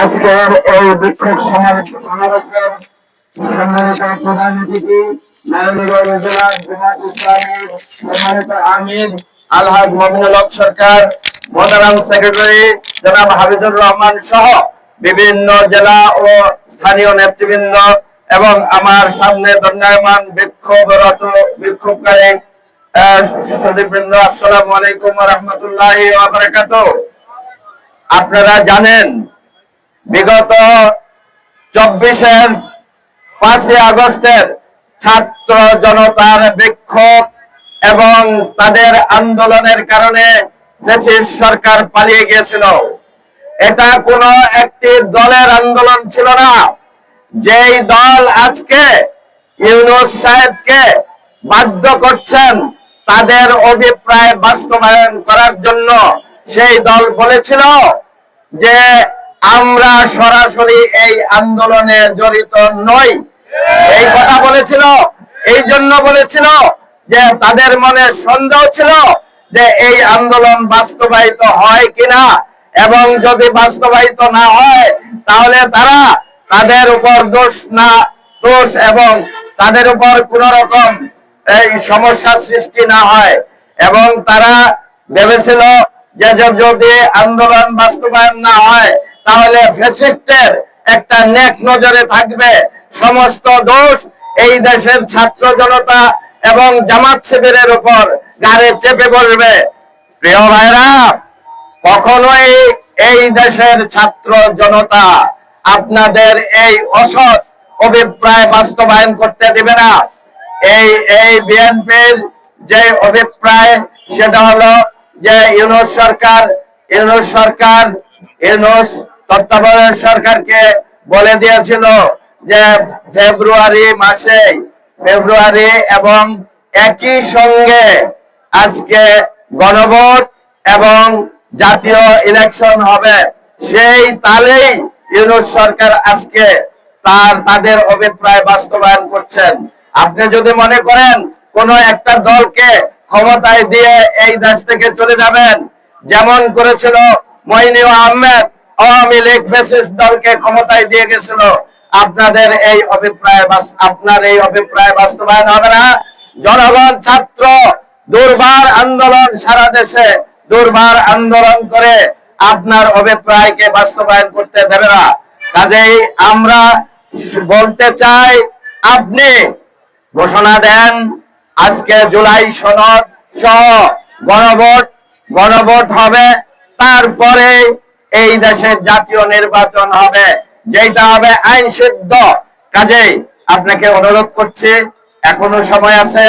আজকের এই বিক্ষোভ সমাবেশের সম্মানিত প্রধান অতিথি নারায়ণগঞ্জ জেলার জামাত ইসলামীর সম্মানিত আমির আলহাজ মমিনুল হক সরকার, মোহতারাম সেক্রেটারি জনাব হাবিবুর রহমান সহ বিভিন্ন জেলা ও স্থানীয় নেতৃবৃন্দ এবং আমার সামনে দণ্ডায়মান বিক্ষোভকারী সুধীবৃন্দ, আসসালামু আলাইকুম ওয়া রাহমাতুল্লাহি ওয়া বারাকাতুহু। আপনারা জানেন বিগত 5ই আগস্টের ছাত্র জনতার বিক্ষোভ এবং তাদের আন্দোলনের কারণে ফ্যাসিস্ট সরকার পালিয়ে গিয়েছিল। এটা কোনো একটি দলের আন্দোলন ছিল না। যেই দল আজকে ইউনূস সাহেবকে বাধ্য করছেন তাদের অভিপ্রায় বাস্তবায়ন করার জন্য, সেই দল বলেছিল যে আমরা সরাসরি এই আন্দোলনে জড়িত নই। এই কথা বলেছিল, এই জন্য বলেছিল যে তাদের মনে সন্দেহ ছিল যে এই আন্দোলন বাস্তবায়িত হয় কিনা, এবং যদি বাস্তবায়িত না হয় তাহলে তারা তাদের উপর দোষ এবং তাদের উপর কোন রকম এই সমস্যার সৃষ্টি না হয়। এবং তারা ভেবেছিল যে যদি আন্দোলন বাস্তবায়ন না হয় তাহলে ফ্যাসিস্টের একটা নেক নজরে থাকবে, সমস্ত দোষ এই দেশের ছাত্র জনতা এবং জামাত শিবিরের উপর ঘাড়ে চেপে বসবে। প্রিয় ভাইরা, কখনোই এই দেশের ছাত্র জনতা আপনাদের এই অসৎ অভিপ্রায় বাস্তবায়ন করতে দেবে না। এই বিএনপির যে অভিপ্রায় সেটা হলো যে ইউনূস তত্ত্বাবধায়ক সরকারকে বলে দিয়েছিল যে ফেব্রুয়ারি এবং একই সঙ্গে আজকে গণভোট এবং জাতীয় ইলেকশন হবে। সেই তালেই ইউনূস সরকার আজকে তাদের অভিপ্রায় বাস্তবায়ন করছেন। আপনি যদি মনে করেন কোন একটা দলকে ক্ষমতায় দিয়ে এই দেশ থেকে চলে যাবেন, যেমন করেছিল মঈনুল আহমেদ, আওয়ামী লীগ ফ্যাসিস্ট দলকে ক্ষমতায় দিয়ে গেছিল, আপনার এই অভিপ্রায় বাস্তবায়ন হবে না। জনগণ ছাত্র দুর্বার আন্দোলন, সারা দেশে দুর্বার আন্দোলন করে আপনার অভিপ্রায়কে বাস্তবায়ন করতে দেবে না। কাজেই আমরা বলতে চাই, আপনি ঘোষণা দেন আজকে জুলাই সনদ সহ গণভোট হবে, তারপরে এই দেশের জাতীয় নির্বাচন হবে, যেটা হবে আইন সিদ্ধ। কাজেই আপনাকে অনুরোধ করছি, এখনো সময় আছে,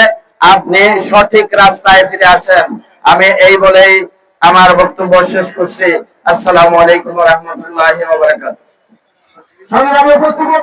আপনি সঠিক রাস্তায় ফিরে আসেন। আমি এই বলেই আমার বক্তব্য শেষ করছি। আসসালামু আলাইকুম ওয়া রাহমাতুল্লাহি ওয়া বারাকাতুহু।